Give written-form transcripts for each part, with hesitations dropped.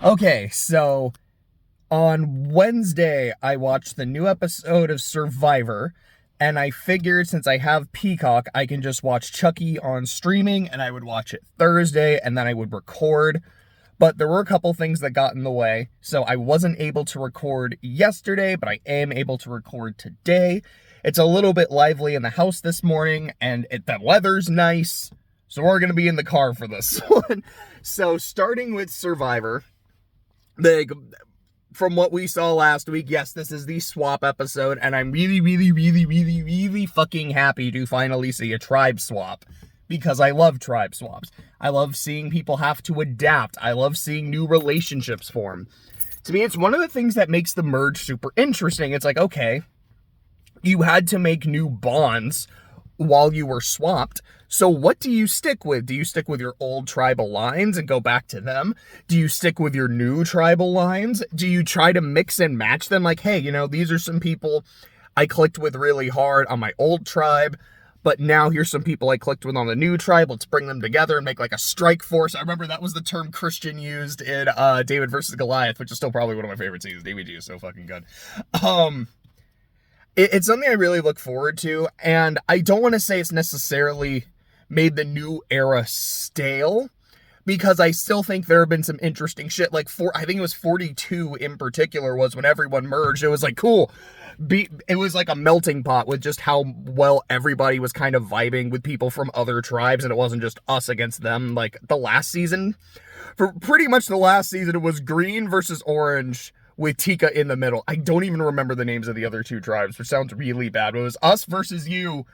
Okay, so on Wednesday, I watched the new episode of Survivor, and I figured since I have Peacock, I can just watch Chucky on streaming, and I would watch it Thursday, and then I would record. But there were a couple things that got in the way, so I wasn't able to record yesterday, but I am able to record today. It's a little bit lively in the house this morning, and the weather's nice, so we're going to be in the car for this one. So starting with Survivor, from what we saw last week, yes, this is the swap episode, and I'm really fucking happy to finally see a tribe swap, because I love tribe swaps. I love seeing people have to adapt. I love seeing new relationships form. To me, it's one of the things that makes the merge super interesting. It's like, okay, you had to make new bonds while you were swapped. So what do you stick with? Do you stick with your old tribal lines and go back to them? Do you stick with your new tribal lines? Do you try to mix and match them? Like, hey, these are some people I clicked with really hard on my old tribe, but now here's some people I clicked with on the new tribe. Let's bring them together and make like a strike force. I remember that was the term Christian used in David versus Goliath, which is still probably one of my favorite scenes. DVG is so fucking good. It's something I really look forward to, and I don't want to say it's necessarily made the new era stale, because I still think there have been some interesting shit. Like, I think it was 42 in particular was when everyone merged. It was like, cool. It was like a melting pot with just how well everybody was kind of vibing with people from other tribes, and it wasn't just us against them. Like, the last season, for pretty much the last season, it was green versus orange, with Tika in the middle. I don't even remember the names of the other two tribes, which sounds really bad. But it was us versus you,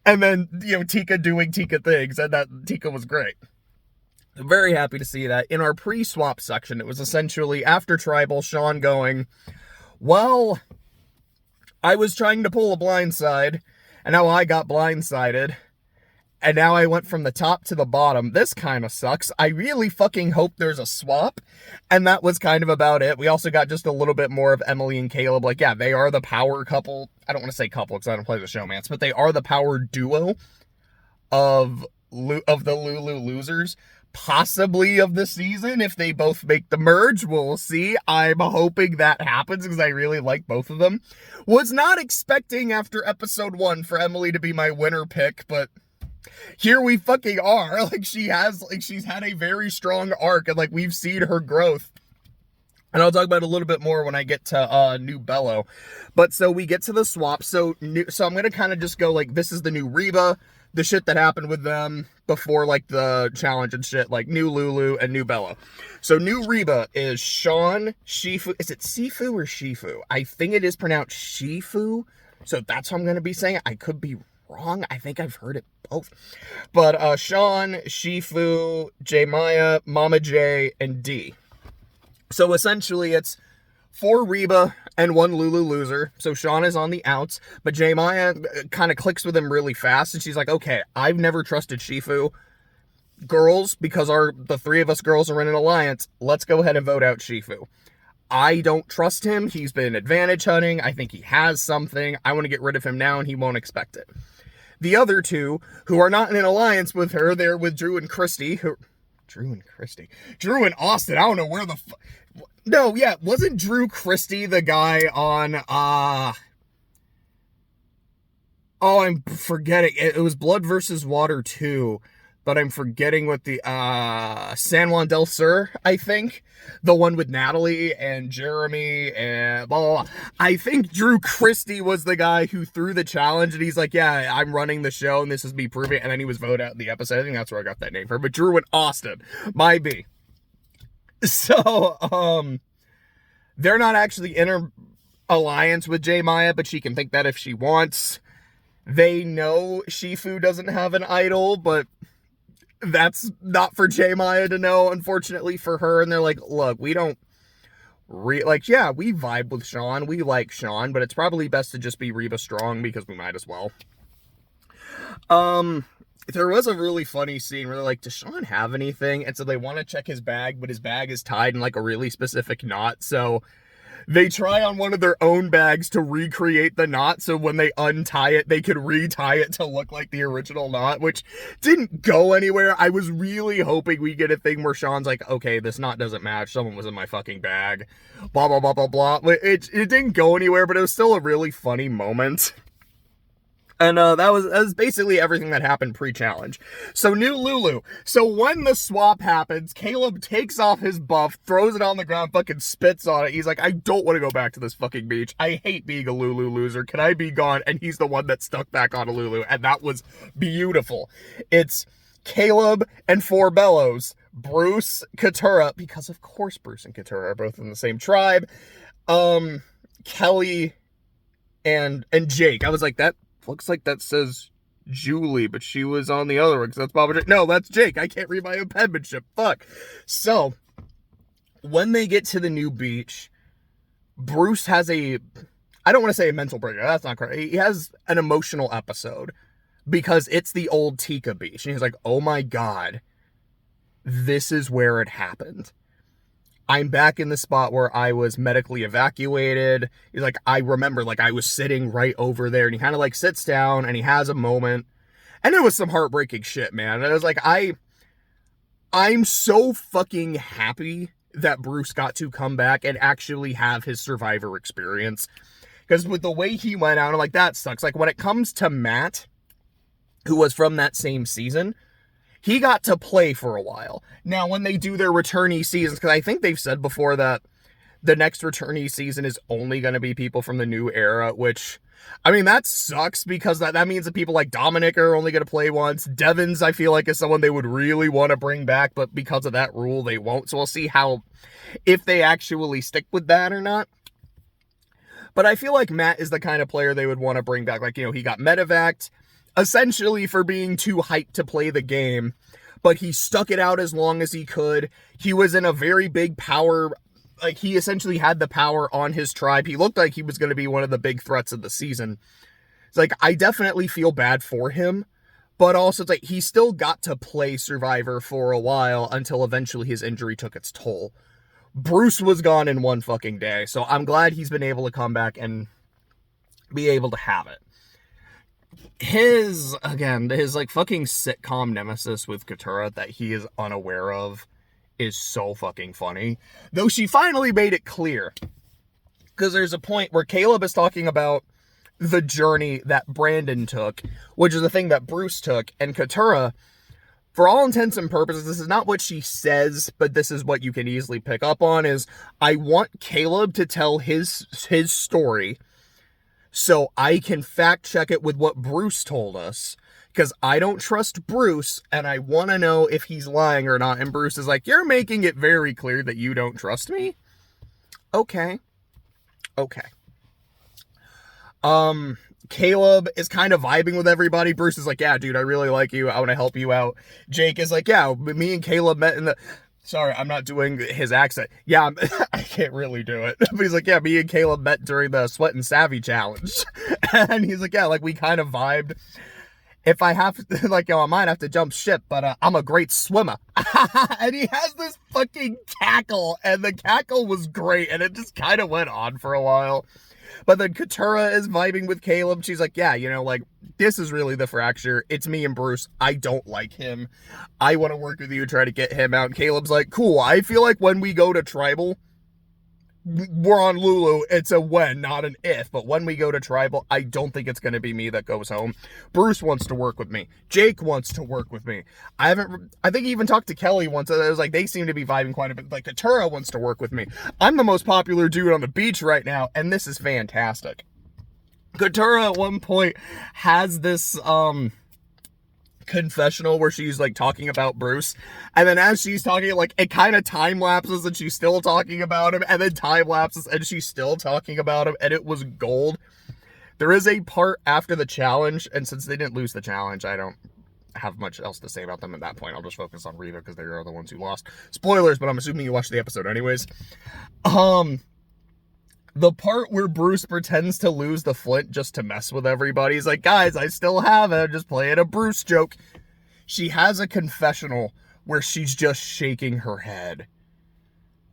and then, Tika doing Tika things, and that Tika was great. I'm very happy to see that. In our pre-swap section, it was essentially after Tribal, Sean going, well, I was trying to pull a blindside, and now I got blindsided, and now I went from the top to the bottom. This kind of sucks. I really fucking hope there's a swap. And that was kind of about it. We also got just a little bit more of Emily and Caleb. Like, yeah, they are the power couple. I don't want to say couple because I don't play the showmance, but they are the power duo of the Lulu losers. Possibly of the season. If they both make the merge, we'll see. I'm hoping that happens because I really like both of them. Was not expecting after episode 1 for Emily to be my winner pick, but here we fucking are. Like, she's had a very strong arc, and like we've seen her growth. And I'll talk about it a little bit more when I get to New Bello. But so we get to the swap. So I'm gonna kind of just go like, this is the new Reba, the shit that happened with them before like the challenge and shit, like new Lulu and new Bello. So new Reba is Sean Shifu. Is it Sifu or Shifu? I think it is pronounced Shifu. So that's how I'm gonna be saying it. I could be wrong. I think I've heard it both. But Sean, Shifu, J Maya, Mama J, and D. So essentially it's 4 Reba and 1 Lulu loser. So Sean is on the outs, but J Maya kind of clicks with him really fast, and she's like, okay, I've never trusted Shifu. Girls, because the 3 of us girls are in an alliance, let's go ahead and vote out Shifu. I don't trust him. He's been advantage hunting. I think he has something. I want to get rid of him now, and he won't expect it. The other 2, who are not in an alliance with her, they're with Drew and Christy. Drew and Austin. I don't know where the No, yeah, wasn't Drew Christy the guy on, oh, I'm forgetting. It was Blood versus Water 2. But I'm forgetting what the, San Juan del Sur, I think. The one with Natalie and Jeremy and blah, blah, blah. I think Drew Christie was the guy who threw the challenge, and he's like, yeah, I'm running the show, and this is me proving it, and then he was voted out in the episode. I think that's where I got that name from. But Drew and Austin, my B. So, they're not actually in an alliance with J Maya, but she can think that if she wants. They know Shifu doesn't have an idol, but that's not for J Maya to know, unfortunately for her. And they're like, look, we don't yeah, we vibe with Sean, we like Sean, but it's probably best to just be Reba strong because we might as well. There was a really funny scene where they're like, does Sean have anything? And so they want to check his bag, but his bag is tied in like a really specific knot. So They try on one of their own bags to recreate the knot, so when they untie it, they could retie it to look like the original knot, which didn't go anywhere. I was really hoping we get a thing where Sean's like, okay, this knot doesn't match, someone was in my fucking bag, blah, blah, blah, blah, blah. It didn't go anywhere, but it was still a really funny moment. And that was basically everything that happened pre-challenge. So new Lulu. So when the swap happens, Caleb takes off his buff, throws it on the ground, fucking spits on it. He's like, I don't want to go back to this fucking beach. I hate being a Lulu loser. Can I be gone? And he's the one that stuck back on a Lulu. And that was beautiful. It's Caleb and Four Bellows. Bruce, Katurah, because of course Bruce and Katurah are both in the same tribe. Kelly and Jake. I was like, that looks like that says Julie, but she was on the other one, because that's Baba Jake. No, that's Jake. I can't read my own penmanship. Fuck. So, when they get to the new beach, Bruce has I don't want to say a mental breakdown. That's not correct. He has an emotional episode, because it's the old Tika beach. And he's like, oh my God, this is where it happened. I'm back in the spot where I was medically evacuated. He's like, I remember, like, I was sitting right over there, and he kind of, like, sits down, and he has a moment, and it was some heartbreaking shit, man. And I was like, I'm so fucking happy that Bruce got to come back and actually have his Survivor experience, because with the way he went out, I'm like, that sucks. Like, when it comes to Matt, who was from that same season, he got to play for a while. Now, when they do their returnee seasons, because I think they've said before that the next returnee season is only going to be people from the new era, which, I mean, that sucks, because that means that people like Dominic are only going to play once. Devins, I feel like, is someone they would really want to bring back, but because of that rule, they won't. So we'll see if they actually stick with that or not. But I feel like Matt is the kind of player they would want to bring back. Like, he got medevaced, essentially for being too hyped to play the game, but he stuck it out as long as he could. He was in a very big power, like, he essentially had the power on his tribe. He looked like he was going to be one of the big threats of the season. It's like, I definitely feel bad for him, but also it's like, he still got to play Survivor for a while until eventually his injury took its toll. Bruce was gone in one fucking day, so I'm glad he's been able to come back and be able to have it. His like fucking sitcom nemesis with Katurah that he is unaware of is so fucking funny. Though she finally made it clear. Because there's a point where Caleb is talking about the journey that Brandon took, which is the thing that Bruce took, and Katurah, for all intents and purposes, this is not what she says, but this is what you can easily pick up on, is I want Caleb to tell his story, so I can fact check it with what Bruce told us, because I don't trust Bruce, and I want to know if he's lying or not. And Bruce is like, you're making it very clear that you don't trust me? Okay. Caleb is kind of vibing with everybody. Bruce is like, yeah, dude, I really like you. I want to help you out. Jake is like, yeah, me and Caleb met in the... Sorry, I'm not doing his accent. Yeah, I can't really do it. But he's like, yeah, me and Caleb met during the Sweat and Savvy challenge. And he's like, yeah, like, we kind of vibed. If I have to, like, I might have to jump ship, but I'm a great swimmer. And he has this fucking cackle, and the cackle was great, and it just kind of went on for a while. But then Katurah is vibing with Caleb. She's like, yeah, like, this is really the fracture. It's me and Bruce. I don't like him. I want to work with you, try to get him out. And Caleb's like, cool. I feel like when we go to Tribal, we're on Lulu. It's a when, not an if. But when we go to Tribal, I don't think it's going to be me that goes home. Bruce wants to work with me. Jake wants to work with me. I think he even talked to Kelly once. And it was like, they seem to be vibing quite a bit. Like, Katurah wants to work with me. I'm the most popular dude on the beach right now, and this is fantastic. Katurah at one point has this, confessional where she's like talking about Bruce, and then as she's talking, like, it kind of time lapses and she's still talking about him, and then time lapses and she's still talking about him, and it was gold. There is a part after the challenge, and since they didn't lose the challenge, I don't have much else to say about them at that point. I'll just focus on Rita because they are the ones who lost. Spoilers, but I'm assuming you watched the episode anyways. The part where Bruce pretends to lose the flint just to mess with everybody. He's like, guys, I still have it. I'm just playing a Bruce joke. She has a confessional where she's just shaking her head.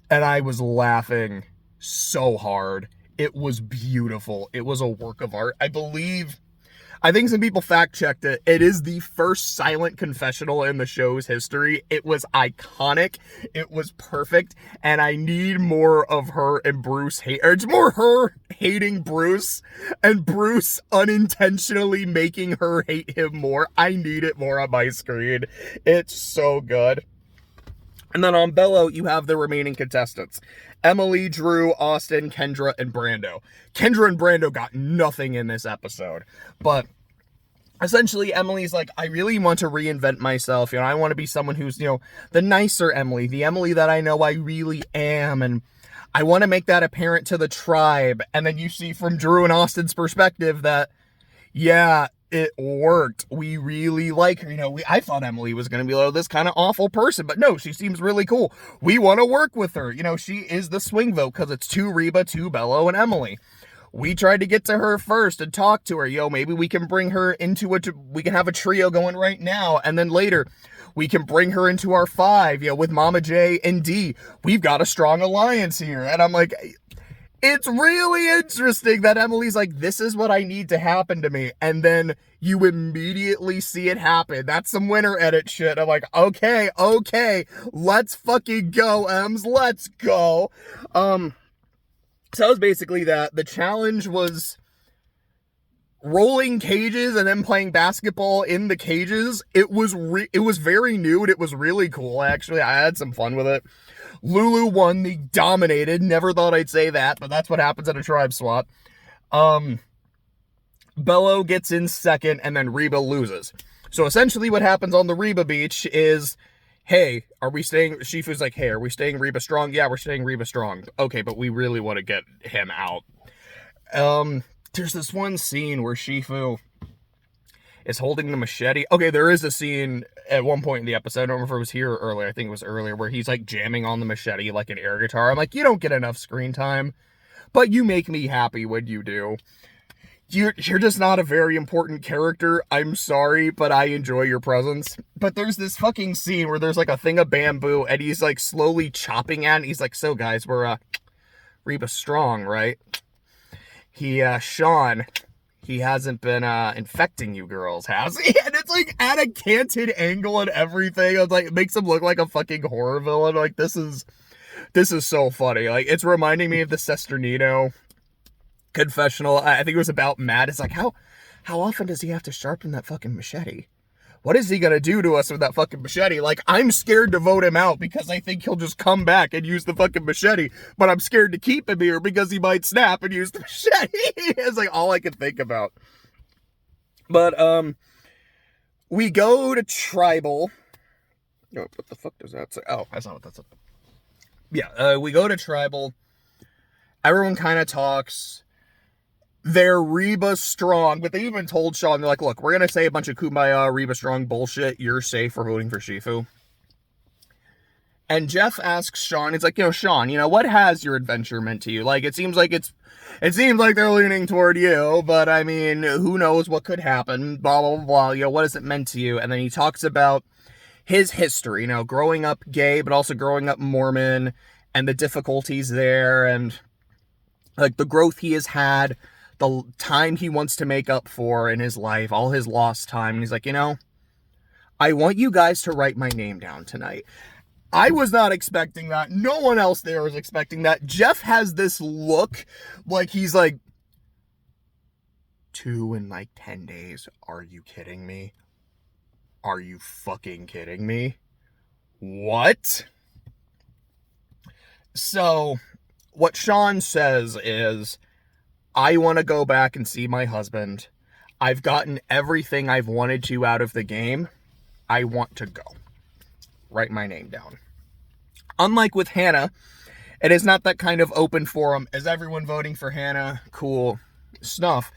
And I was laughing so hard. It was beautiful. It was a work of art. I think some people fact-checked it. It is the first silent confessional in the show's history. It was iconic. It was perfect. And I need more of her and Bruce it's more her hating Bruce and Bruce unintentionally making her hate him more. I need it more on my screen. It's so good. And then on Bello, you have the remaining contestants. Emily, Drew, Austin, Kendra, and Brando. Kendra and Brando got nothing in this episode. But essentially, Emily's like, I really want to reinvent myself. You know, I want to be someone who's, you know, the nicer Emily. The Emily that I know I really am. And I want to make that apparent to the tribe. And then you see from Drew and Austin's perspective that, yeah, it worked. We really like her. You know, I thought Emily was going to be like this kind of awful person, but no, she seems really cool. We want to work with her. You know, she is the swing vote because it's 2 Reba, 2 Bello, and Emily. We tried to get to her first and talk to her. Yo, maybe we can bring her into we can have a trio going right now. And then later we can bring her into our 5, you know, with Mama J and D. We've got a strong alliance here. And I'm like, it's really interesting that Emily's like, this is what I need to happen to me. And then you immediately see it happen. That's some winner edit shit. I'm like, okay, let's fucking go, Ems. Let's go. So that was basically that. The challenge was rolling cages and then playing basketball in the cages. It was very new and it was really cool, actually. I had some fun with it. Lulu won, the dominated. Never thought I'd say that, but that's what happens at a tribe swap. Bello gets in second, and then Reba loses. So essentially what happens on the Reba beach is, hey, are we staying? Shifu's like, hey, are we staying Reba strong? Yeah, we're staying Reba strong. Okay, but we really want to get him out. There's this one scene where Shifu is holding the machete. Okay, there is a scene at one point in the episode, I don't remember if it was here or earlier, I think it was earlier, where he's like jamming on the machete like an air guitar. I'm like, you don't get enough screen time, but you make me happy when you do. You're just not a very important character. I'm sorry, but I enjoy your presence. But there's this fucking scene where there's like a thing of bamboo and he's like slowly chopping at it. He's like, so guys, we're Reba strong, right? Sean, he hasn't been infecting you girls, has he? And it's like at a canted angle and everything. It's like, it makes him look like a fucking horror villain. Like, this is so funny. Like, it's reminding me of the Sesternino confessional. I think it was about Matt. It's like, how often does he have to sharpen that fucking machete? What is he gonna do to us with that fucking machete? Like, I'm scared to vote him out because I think he'll just come back and use the fucking machete, but I'm scared to keep him here because he might snap and use the machete. It's like all I can think about. But we go to tribal. Oh, what the fuck does that say? Oh, that's not what that's. Yeah, we go to tribal. Everyone kind of talks. They're Reba strong, but they even told Sean, they're like, look, we're going to say a bunch of Kumbaya Reba strong bullshit. You're safe for voting for Shifu. And Jeff asks Sean, it's like, Sean, what has your adventure meant to you? Like, it seems like they're leaning toward you, but I mean, who knows what could happen, blah, blah, blah, blah. What has it meant to you? And then he talks about his history, growing up gay, but also growing up Mormon and the difficulties there and like the growth he has had, the time he wants to make up for in his life, all his lost time. And he's like, I want you guys to write my name down tonight. I was not expecting that. No one else there was expecting that. Jeff has this look like he's like, 2 in like 10 days. Are you kidding me? Are you fucking kidding me? What? So what Sean says is, I want to go back and see my husband. I've gotten everything I've wanted to out of the game. I want to go. Write my name down. Unlike with Hannah, it is not that kind of open forum. Is everyone voting for Hannah? Cool. Snuff.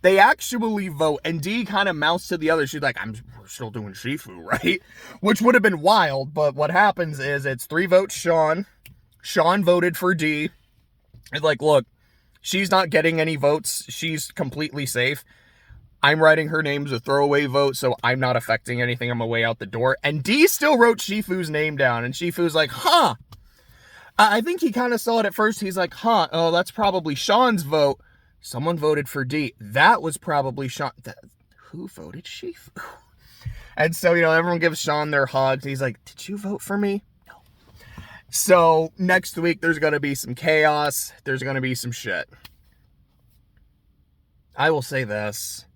They actually vote, and Dee kind of mounts to the other. She's like, we're still doing Shifu, right? Which would have been wild, but what happens is it's 3 votes Sean. Sean voted for Dee. It's like, look, she's not getting any votes. She's completely safe. I'm writing her name as a throwaway vote, so I'm not affecting anything on my way out the door. And Dee still wrote Shifu's name down, and Shifu's like, huh. I think he kind of saw it at first. He's like, huh, oh, that's probably Sean's vote. Someone voted for D. That was probably Sean. Who voted she? And so, everyone gives Sean their hugs. He's like, did you vote for me? No. So next week, there's going to be some chaos. There's going to be some shit. I will say this.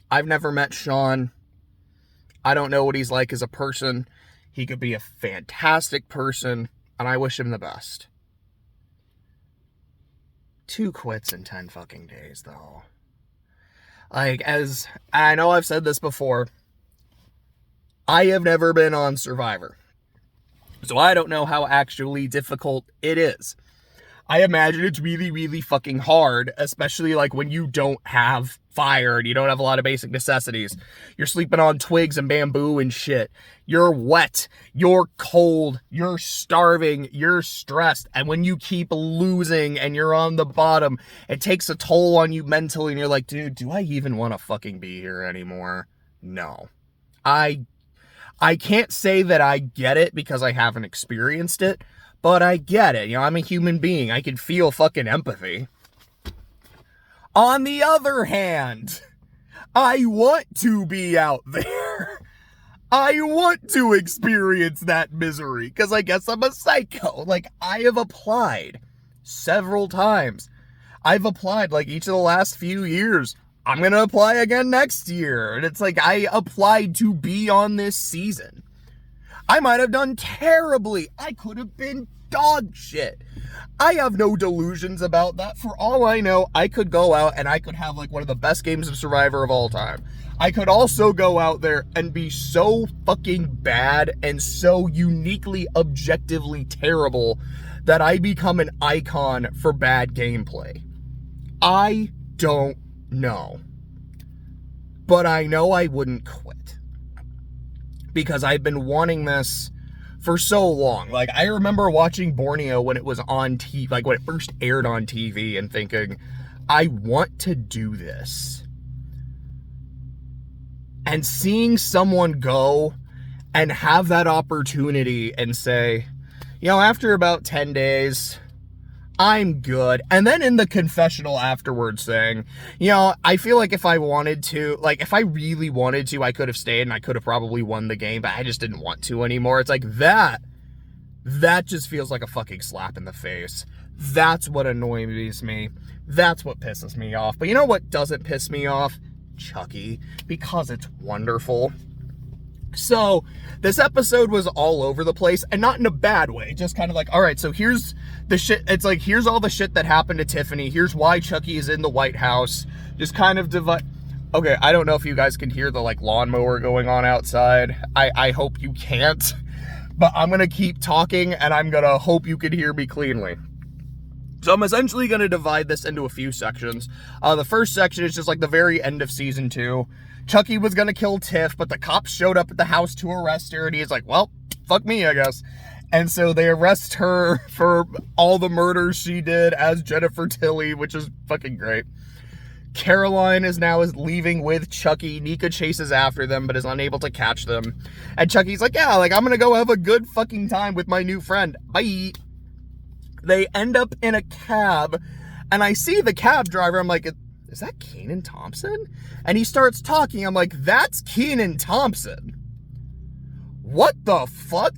I've never met Sean. I don't know what he's like as a person. He could be a fantastic person, and I wish him the best. 2 quits in 10 fucking days, though. Like, as I know I've said this before, I have never been on Survivor, so I don't know how actually difficult it is. I imagine it's really, really fucking hard, especially like when you don't have fire and you don't have a lot of basic necessities. You're sleeping on twigs and bamboo and shit. You're wet. You're cold. You're starving. You're stressed. And when you keep losing and you're on the bottom, it takes a toll on you mentally. And you're like, dude, do I even want to fucking be here anymore? No. I can't say that I get it because I haven't experienced it. But I get it. I'm a human being. I can feel fucking empathy. On the other hand, I want to be out there. I want to experience that misery because I guess I'm a psycho. Like, I have applied several times. I've applied like each of the last few years. I'm going to apply again next year. And it's like I applied to be on this season. I might have done terribly. I could have been dog shit. I have no delusions about that. For all I know, I could go out and I could have like one of the best games of Survivor of all time. I could also go out there and be so fucking bad and so uniquely, objectively terrible that I become an icon for bad gameplay. I don't know. But I know I wouldn't quit. Because I've been wanting this for so long. Like, I remember watching Borneo when it was on TV, like when it first aired on TV, and thinking, I want to do this. And seeing someone go and have that opportunity and say, after about 10 days, I'm good. And then in the confessional afterwards saying, I feel like if I wanted to, like if I really wanted to, I could have stayed and I could have probably won the game, but I just didn't want to anymore. It's like that just feels like a fucking slap in the face. That's what annoys me. That's what pisses me off. But you know what doesn't piss me off? Chucky, because it's wonderful. So this episode was all over the place, and not in a bad way, just kind of like, all right, so here's the shit. It's like, here's all the shit that happened to Tiffany. Here's why Chucky is in the White House. Just kind of divide. Okay, I don't know if you guys can hear the like lawnmower going on outside. I hope you can't, but I'm going to keep talking and I'm going to hope you can hear me cleanly. So I'm essentially going to divide this into a few sections. The first section is just like the very end of season 2. Chucky was going to kill Tiff, but the cops showed up at the house to arrest her, and he's like, well, fuck me, I guess. And so they arrest her for all the murders she did as Jennifer Tilly, which is fucking great. Caroline is now leaving with Chucky. Nika chases after them, but is unable to catch them. And Chucky's like, yeah, like, I'm going to go have a good fucking time with my new friend. Bye. They end up in a cab, and I see the cab driver. I'm like, is that Kenan Thompson? And he starts talking. I'm like, that's Kenan Thompson. What the fuck?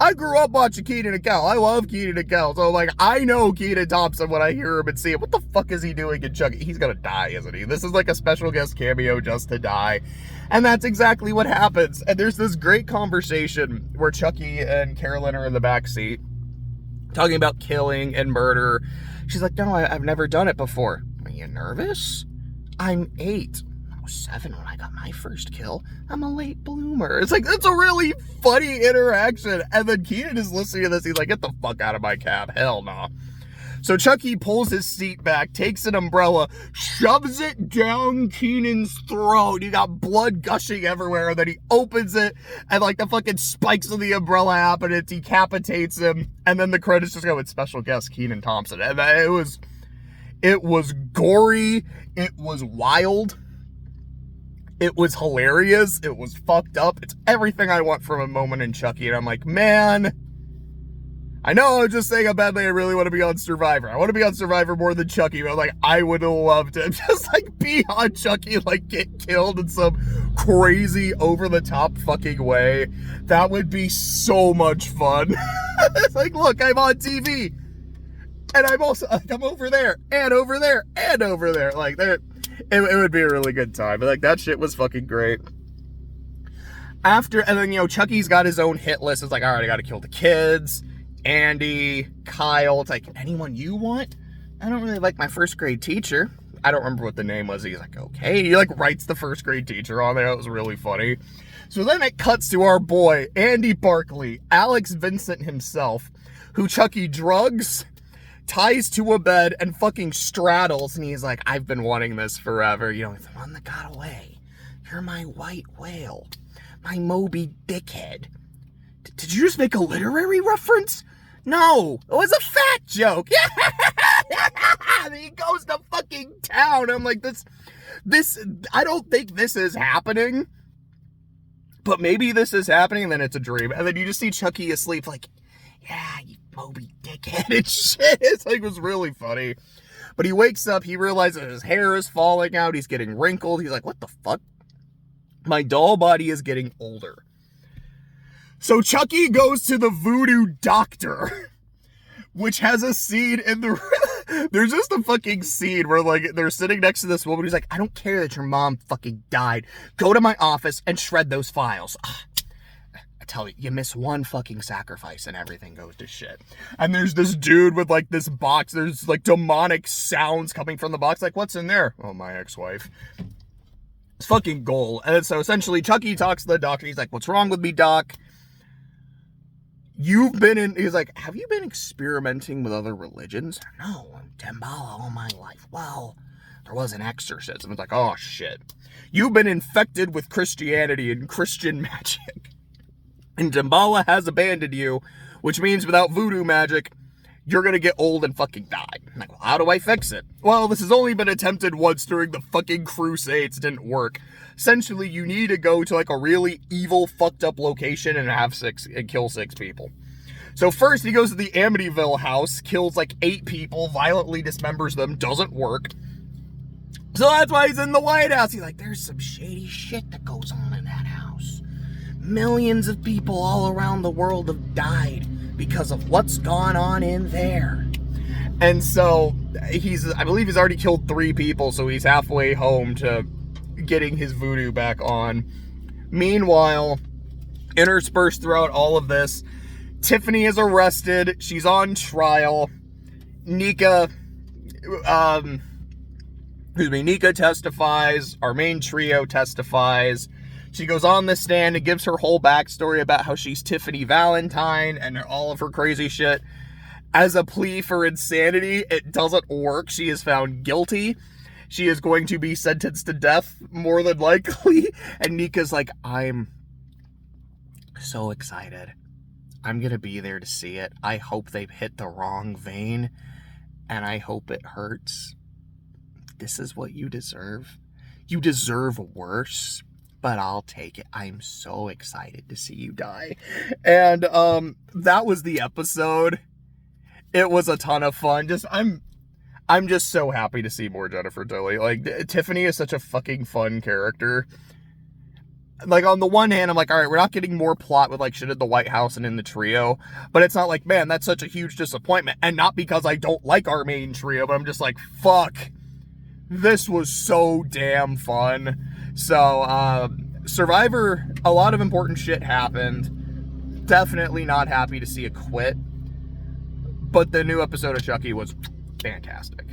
I grew up watching Kenan and Kel. I love Kenan and Kel. So, like, I know Kenan Thompson when I hear him and see him. What the fuck is he doing in Chucky? He's gonna die, isn't he? This is like a special guest cameo just to die. And that's exactly what happens. And there's this great conversation where Chucky and Carolyn are in the back seat talking about killing and murder. She's like, no, I've never done it before. Are you nervous? I'm 8. I was 7 when I got my first kill. I'm a late bloomer. It's like, that's a really funny interaction. And then Kenan is listening to this. He's like, get the fuck out of my cab. Hell no. So Chucky pulls his seat back, takes an umbrella, shoves it down Kenan's throat. You got blood gushing everywhere. And then he opens it, and like the fucking spikes of the umbrella happen. It decapitates him. And then the credits just go with special guest Kenan Thompson. And it was gory. It was wild. It was hilarious. It was fucked up. It's everything I want from a moment in Chucky. And I'm like, man, I know I'm just saying how badly I really want to be on Survivor. I want to be on Survivor more than Chucky, but like, I would have loved to just like be on Chucky, like get killed in some crazy over-the-top fucking way. That would be so much fun. It's like, look, I'm on TV. And I'm also, like, I'm over there, and over there, and over there. Like, it would be a really good time. But like, that shit was fucking great. And then, you know, Chucky's got his own hit list. It's like, all right, I gotta kill the kids. Andy, Kyle. It's like, anyone you want? I don't really like my first grade teacher. I don't remember what the name was. He's like, okay. He like writes the first grade teacher on there. It was really funny. So then it cuts to our boy, Andy Barkley, Alex Vincent himself, who Chucky drugs, ties to a bed, and fucking straddles. And he's like, I've been wanting this forever. You know, the one that got away. You're my white whale. My Moby Dickhead. Did you just make a literary reference? No, it was a fat joke. And he goes to fucking town. I'm like, this, I don't think this is happening. But maybe this is happening, and then it's a dream. And then you just see Chucky asleep, like, yeah, you Moby Dickhead and shit. It's like, it was really funny. But he wakes up, he realizes his hair is falling out, he's getting wrinkled. He's like, what the fuck? My doll body is getting older. So Chucky goes to the voodoo doctor, which has a scene in the... There's just a fucking scene where, like, they're sitting next to this woman who's like, I don't care that your mom fucking died. Go to my office and shred those files. I tell you, you miss one fucking sacrifice and everything goes to shit. And there's this dude with, like, this box. There's, like, demonic sounds coming from the box. Like, what's in there? Oh, my ex-wife. It's fucking gold. And so, essentially, Chucky talks to the doctor. He's like, what's wrong with me, doc? He's like, have you been experimenting with other religions? No, I'm Damballa all my life. Well, there was an exorcism. It's like, oh shit. You've been infected with Christianity and Christian magic. And Damballa has abandoned you, which means without voodoo magic, you're gonna get old and fucking die. I'm like, well, how do I fix it? Well, this has only been attempted once during the fucking Crusades. It didn't work. Essentially, you need to go to like a really evil, fucked up location and kill 6 people. So first, he goes to the Amityville house, kills like 8 people, violently dismembers them, doesn't work. So that's why he's in the White House. He's like, there's some shady shit that goes on in that house. Millions of people all around the world have died because of what's gone on in there. And so I believe he's already killed 3 people, so he's halfway home to getting his voodoo back on. Meanwhile, interspersed throughout all of this, Tiffany is arrested. She's on trial. Nika testifies. Our main trio testifies. She goes on the stand and gives her whole backstory about how she's Tiffany Valentine and all of her crazy shit. As a plea for insanity, it doesn't work. She is found guilty. She is going to be sentenced to death, more than likely. And Nika's like, I'm so excited. I'm going to be there to see it. I hope they've hit the wrong vein. And I hope it hurts. This is what you deserve. You deserve worse. But I'll take it. I'm so excited to see you die. And that was the episode. It was a ton of fun. I'm just so happy to see more Jennifer Tilly. Like, Tiffany is such a fucking fun character. Like, on the one hand, I'm like, all right, we're not getting more plot with, like, shit at the White House and in the trio. But it's not like, man, that's such a huge disappointment. And not because I don't like our main trio, but I'm just like, fuck. This was so damn fun. So, Survivor, a lot of important shit happened. Definitely not happy to see it quit. But the new episode of Chucky was fantastic.